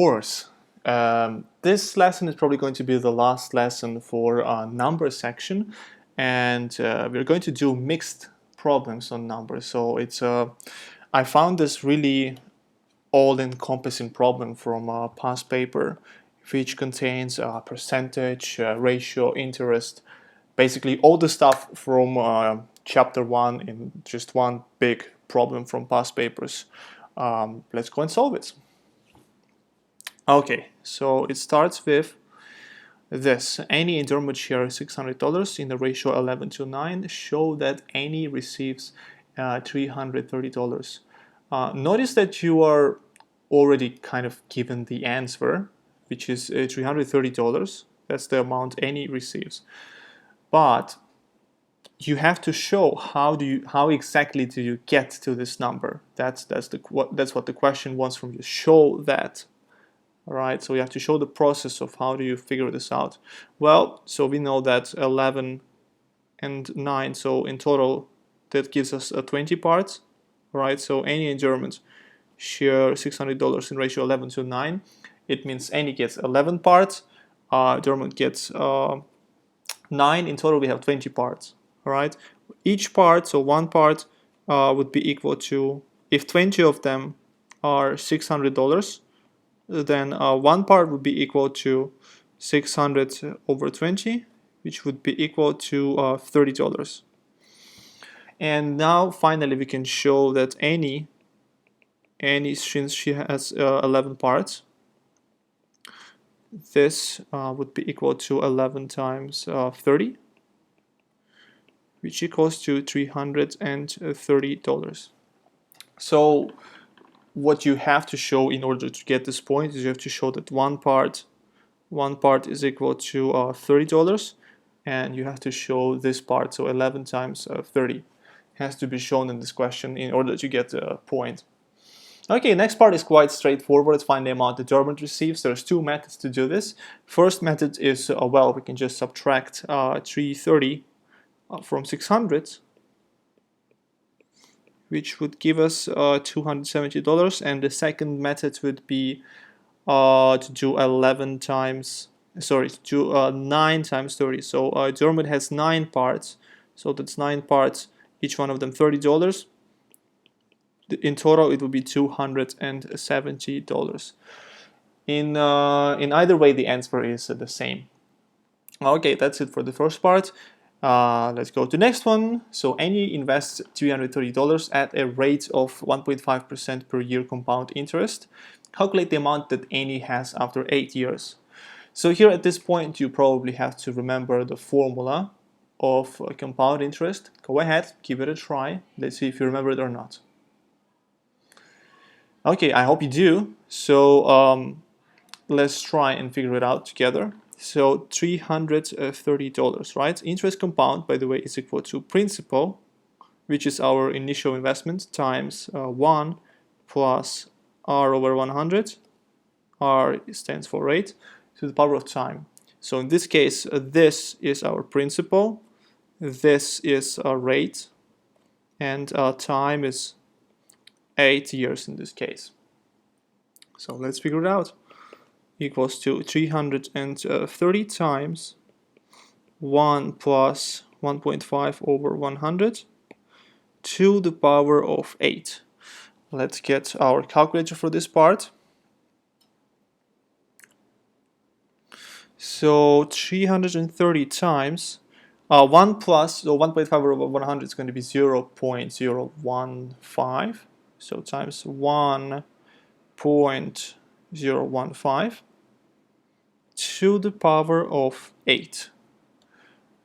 course. This lesson is probably going to be the last lesson for number section, and we're going to do mixed problems on numbers. So I found this really all-encompassing problem from a past paper, which contains percentage, ratio, interest, basically all the stuff from chapter 1 in just one big problem from past papers. Let's go and solve it. Okay, so it starts with this. Annie and Dermot share $600 in the ratio 11:9. Show that Annie receives $330. Notice that you are already kind of given the answer, which is $330. That's the amount Annie receives. But you have to show how exactly do you get to this number. That's what the question wants from you. Show that. All right, so you have to show the process of how do you figure this out. Well, so we know that 11 and 9, so in total that gives us 20 parts. All right, so Annie and Dermot share $600 in ratio 11:9. It means Annie gets 11 parts, Dermot gets 9. In total we have 20 parts. All right, each part, so one part would be equal to, if 20 of them are $600, then one part would be equal to 600 over 20, which would be equal to $30. And now finally we can show that Annie, since she has 11 parts, this would be equal to 11 times 30, which equals to $330. So what you have to show in order to get this point is you have to show that one part is equal to $30, and you have to show this part, so 11 times 30 has to be shown in this question in order to get the point. Okay, next part is quite straightforward. Find the amount that Dermot receives. There's two methods to do this. First method is, well, we can just subtract 330 from 600, which would give us $270, and the second method would be to do 9 times 30. So Dermot has 9 parts, so that's 9 parts, each one of them $30. In total it would be $270. In either way the answer is the same. Okay, that's it for the first part. Let's go to the next one. So Annie invests $330 at a rate of 1.5% per year compound interest. Calculate the amount that Annie has after 8 years. So here at this point you probably have to remember the formula of compound interest. Go ahead, give it a try. Let's see if you remember it or not. Okay, I hope you do. So let's try and figure it out together. So $330, right? Interest compound, by the way, is equal to principal, which is our initial investment, times 1 plus R over 100. R stands for rate, to the power of time. So in this case, this is our principal, this is our rate, and time is 8 years in this case. So let's figure it out. Equals to 330 times 1 plus 1.5 over 100 to the power of 8. Let's get our calculator for this part. So 330 times 1 plus, so 1.5 over 100 is going to be 0.015. So times 1.015 to the power of 8,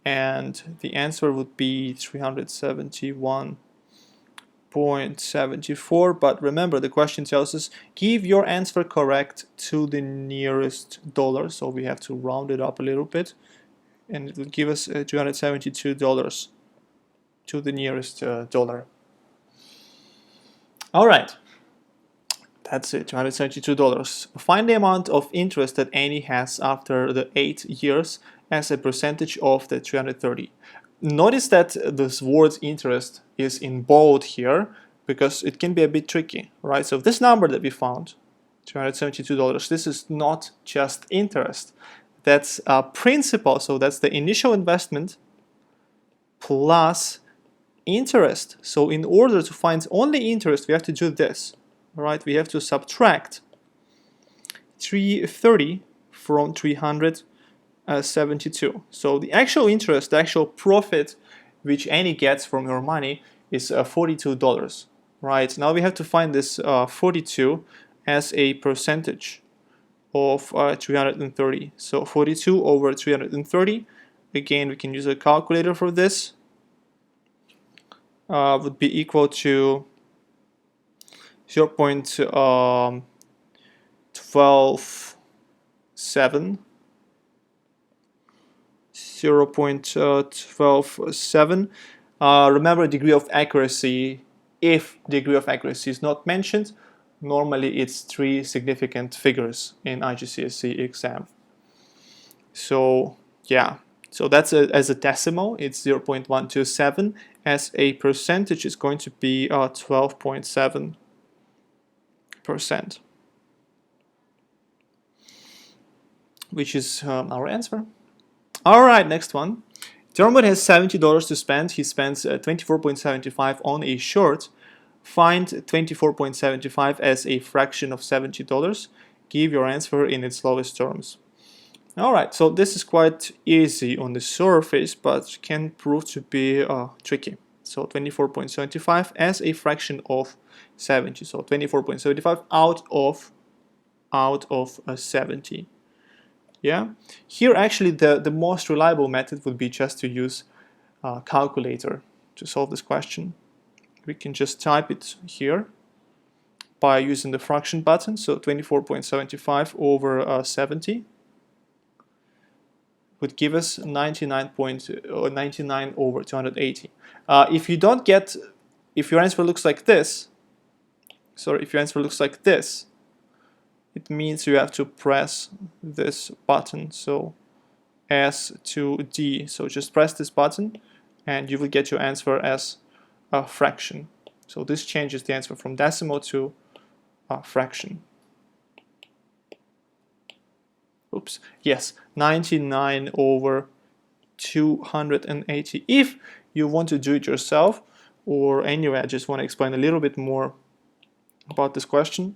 and the answer would be 371.74. but remember, the question tells us give your answer correct to the nearest dollar, so we have to round it up a little bit, and it will give us $272 to the nearest dollar. All right. That's it, $272. Find the amount of interest that Annie has after the 8 years as a percentage of the 330. Notice that this word interest is in bold here because it can be a bit tricky, right? So this number that we found, $272. This is not just interest. That's principal, so that's the initial investment plus interest. So in order to find only interest, we have to do this, right? We have to subtract 330 from 372. So the actual interest, the actual profit which Annie gets from her money is $42, right? Now we have to find this 42 as a percentage of 330. So 42 over 330. Again, we can use a calculator for this. Would be equal to 0.127. 0.127. Remember, degree of accuracy, if degree of accuracy is not mentioned, normally it's 3 significant figures in IGCSE exam. So yeah, so that's as a decimal, it's 0.127. As a percentage, it's going to be 12.7%, which is our answer. All right, next one. Dermot has $70 to spend. He spends 24.75 on a shirt. Find 24.75 as a fraction of $70. Give your answer in its lowest terms. All right, so this is quite easy on the surface, but can prove to be tricky. So 24.75 as a fraction of 70. So 24.75 out of 70. Yeah, here actually the most reliable method would be just to use a calculator to solve this question. We can just type it here by using the fraction button. So 24.75 over 70 would give us 99 over 280. If you don't get, if your answer looks like this, it means you have to press this button, so S to D. So just press this button and you will get your answer as a fraction. So this changes the answer from decimal to a fraction. Oops, yes, 99 over 280. If you want to do it yourself, or anyway, I just want to explain a little bit more about this question.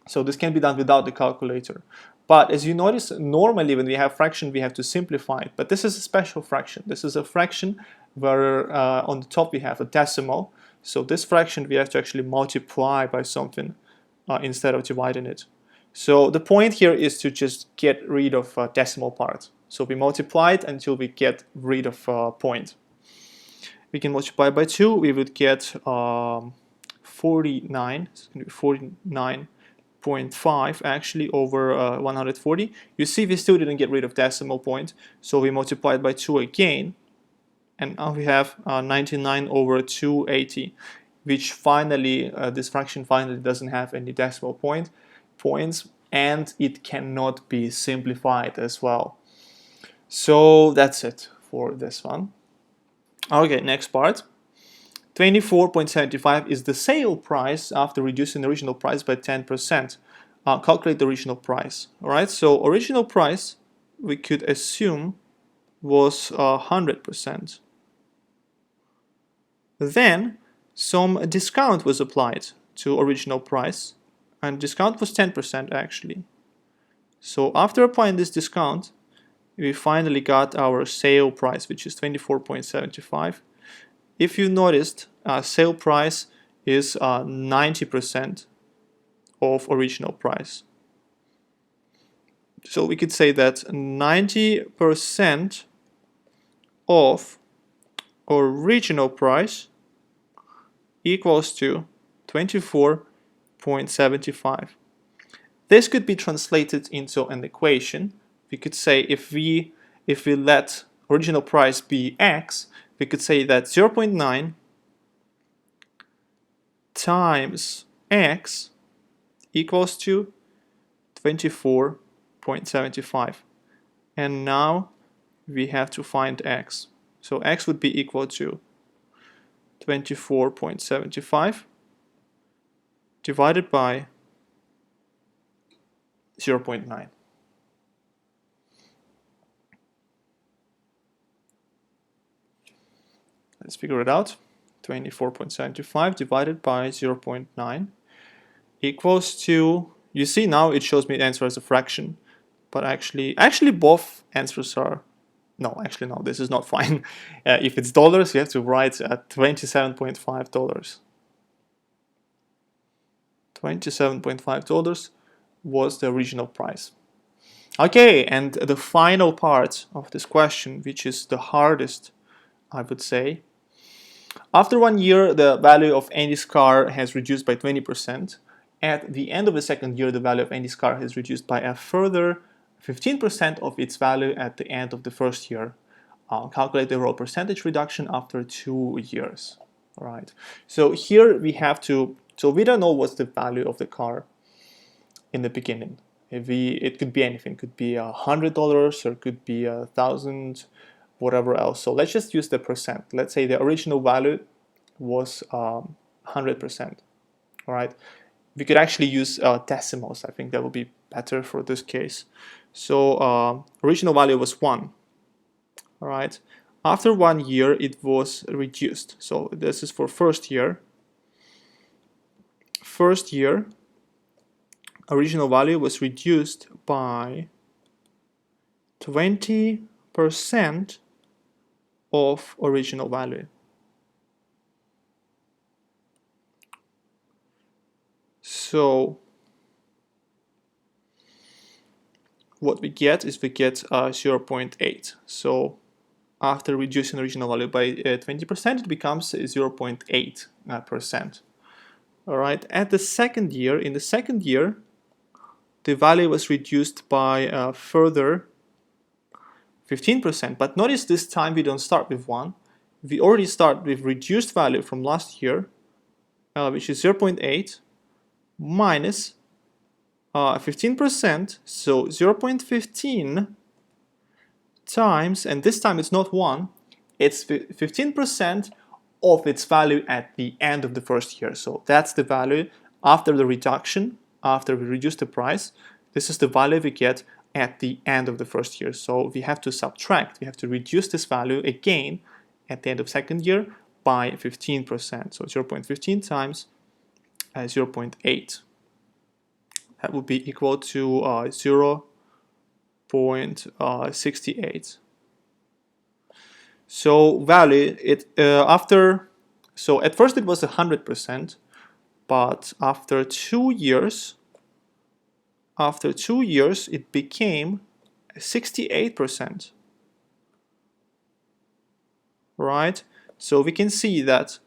So this can be done without the calculator. But as you notice, normally when we have fraction, we have to simplify it. But this is a special fraction. This is a fraction where on the top we have a decimal. So this fraction we have to actually multiply by something instead of dividing it. So the point here is to just get rid of decimal part. So we multiply it until we get rid of point. We can multiply by 2. We would get 49. It's going to be 49.5 actually over 140. You see we still didn't get rid of decimal point, so we multiplied by 2 again, and now we have 99 over 280, which finally, this fraction finally doesn't have any decimal points, and it cannot be simplified as well. So that's it for this one. Okay, next part. 24.75 is the sale price after reducing the original price by 10%. Calculate the original price. All right, so original price we could assume was 100%. Then some discount was applied to original price, and discount was 10% actually. So after applying this discount, we finally got our sale price, which is 24.75. If you noticed, sale price is 90% of original price. So we could say that 90% of original price equals to 24.75. This could be translated into an equation. We could say if we let original price be x, we could say that 0.9 times x equals to 24.75. And now we have to find x. So x would be equal to 24.75 divided by 0.9. Let's figure it out. 24.725 divided by 0.9 equals to, you see now it shows me the answer as a fraction, but actually both answers are, no, actually no, this is not fine. If it's dollars, you have to write at $27.5. $27.5 was the original price. Okay, and the final part of this question, which is the hardest, I would say. After 1 year, the value of Andy's car has reduced by 20%. At the end of the second year, the value of Andy's car has reduced by a further 15% of its value at the end of the first year. Calculate the overall percentage reduction after 2 years. All right. So here we have to, so we don't know what's the value of the car in the beginning. It could be anything. It could be $100 or it could be 1,000, whatever else. So let's just use the percent. Let's say the original value was 100%. All right. We could actually use decimals. I think that would be better for this case. So original value was 1. All right. After 1 year, it was reduced. So this is for first year. First year, original value was reduced by 20% of original value. So what we get is 0.8. So after reducing original value by 20%, it becomes 0.8%. All right. At the second year, in the second year, the value was reduced by a further 15%. But notice this time we don't start with 1. We already start with reduced value from last year, which is 0.8 minus 15%. So 0.15 times, and this time it's not 1, it's 15% of its value at the end of the first year. So that's the value after the reduction, after we reduce the price. This is the value we get at the end of the first year. So we have to subtract, we have to reduce this value again at the end of second year by 15%. So 0.15 times 0.8. That would be equal to 0.68. So value so at first it was 100%, but after 2 years, it became 68%. Right? So we can see that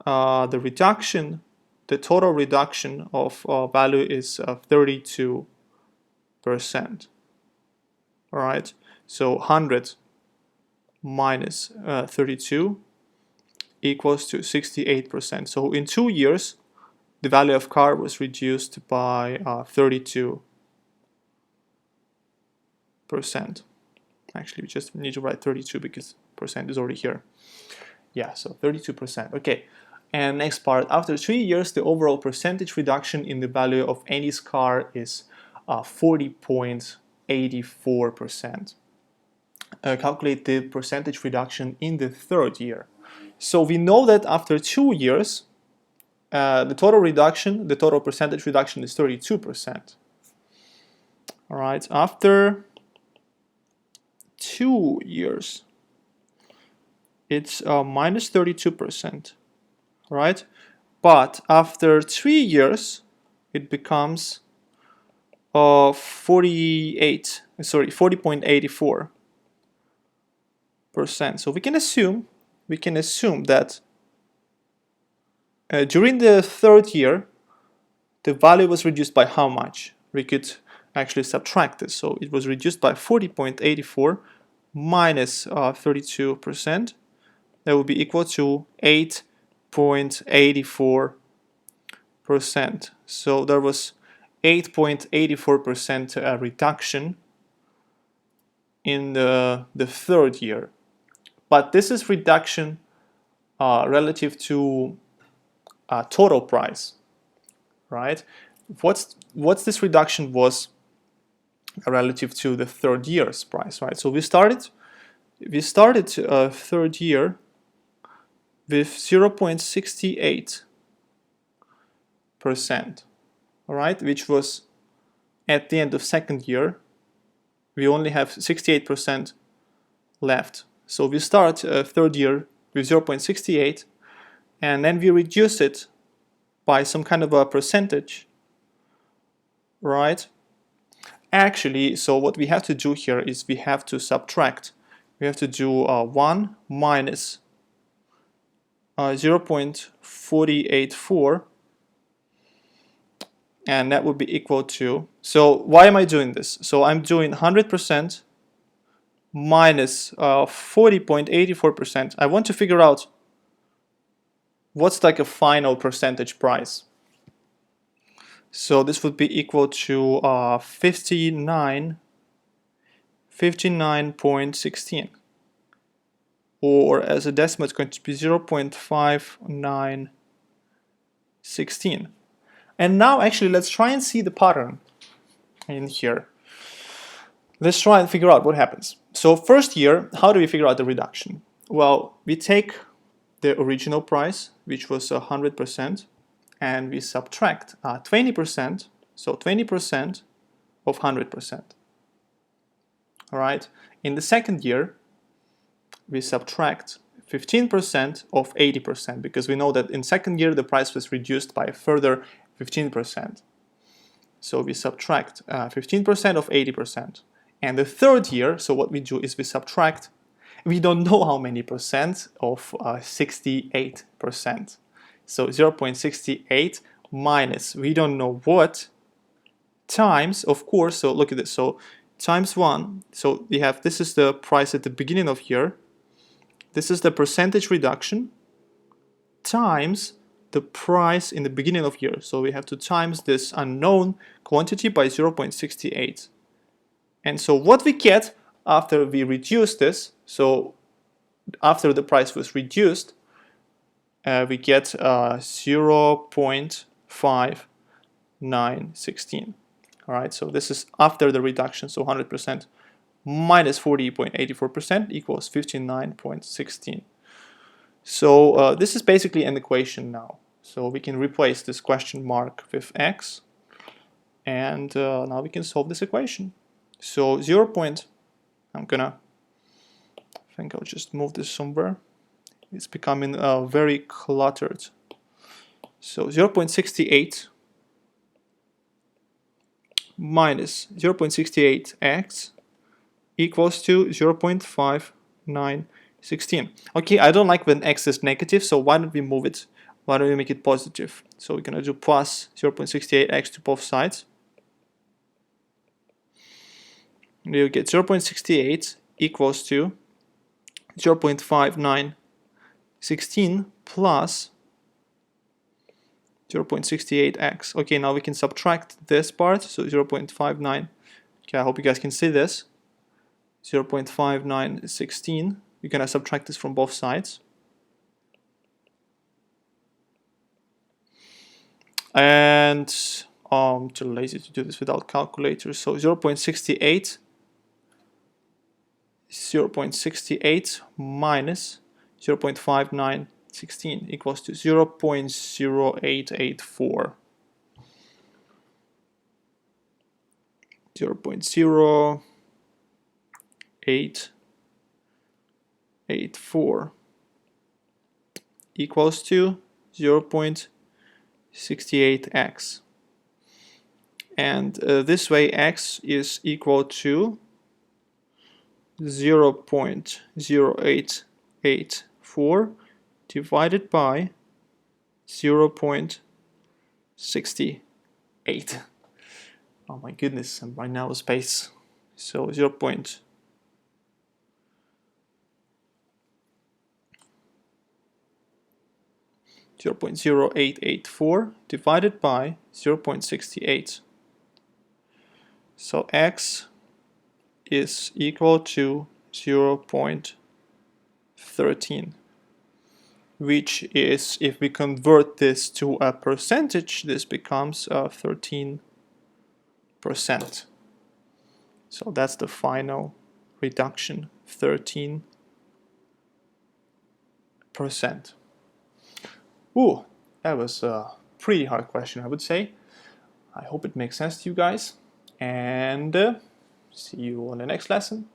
the total reduction of value is 32%. All right? So 100 minus 32 equals to 68%. So in 2 years, the value of car was reduced by 32%. Actually, we just need to write 32 because percent is already here. Yeah, so 32%. Okay, and next part. After 3 years, the overall percentage reduction in the value of Andy's car is 40.84%. Calculate the percentage reduction in the third year. So we know that after 2 years, the total percentage reduction is 32%. All right, after 2 years, it's minus 32%, right? But after 3 years, it becomes 40.84%. So we can assume that during the third year, the value was reduced by how much? We could actually subtract this. So it was reduced by 40.84 minus 32%. That would be equal to 8.84%. So there was 8.84% reduction in the third year. But this is reduction relative to total price, right? What's this reduction was relative to the third year's price, right? So we started third year with 0.68%, all right, which was at the end of second year. We only have 68% left. So we start third year with 0.68, and then we reduce it by some kind of a percentage, right? Actually, so what we have to do here is we have to subtract. We have to do 1 minus 0.484, and that would be equal to, so why am I doing this? So I'm doing 100% minus 40.84%. I want to figure out what's like a final percentage price. So this would be equal to 59.16, or as a decimal it's going to be 0.5916. And now actually let's try and see the pattern in here. Let's try and figure out what happens. So first year, how do we figure out the reduction? Well, we take the original price, which was 100%, and we subtract 20%, so 20% of 100%. All right. In the second year, we subtract 15% of 80%, because we know that in second year the price was reduced by a further 15%. So we subtract 15% of 80%. And the third year, so what we do is we subtract, we don't know how many percent of 68%. So 0.68 minus, we don't know what, times, of course, so look at this, so times 1, so we have, this is the price at the beginning of year, this is the percentage reduction, times the price in the beginning of year. So we have to times this unknown quantity by 0.68. And so what we get after we reduce this, so after the price was reduced, we get 0.5916. All right, so this is after the reduction, so 100% minus 40.84% equals 59.16. So this is basically an equation now. So we can replace this question mark with x, and now we can solve this equation. So I think I'll just move this somewhere. It's becoming very cluttered. So 0.68 minus 0.68x equals to 0.5916. Okay, I don't like when x is negative, so why don't we move it? Why don't we make it positive? So we're gonna do plus 0.68x to both sides. You get 0.68 equals to 0.5916 plus 0.68x. Okay, now we can subtract this part, so 0.59. Okay, I hope you guys can see this. 0.5916. You're gonna subtract this from both sides. And I'm too lazy to do this without calculator. So 0.68 minus 0.5916 equals to 0.0884. 0.0884 equals to 0.68x. And this way x is equal to 0.0884 divided by 0.68. Oh my goodness, I'm right now a space. So 0.0884 divided by 0.68. So x is equal to 0.13, which is, if we convert this to a percentage, this becomes 13%. So that's the final reduction, 13%. Ooh, that was a pretty hard question, I would say. I hope it makes sense to you guys, and see you on the next lesson.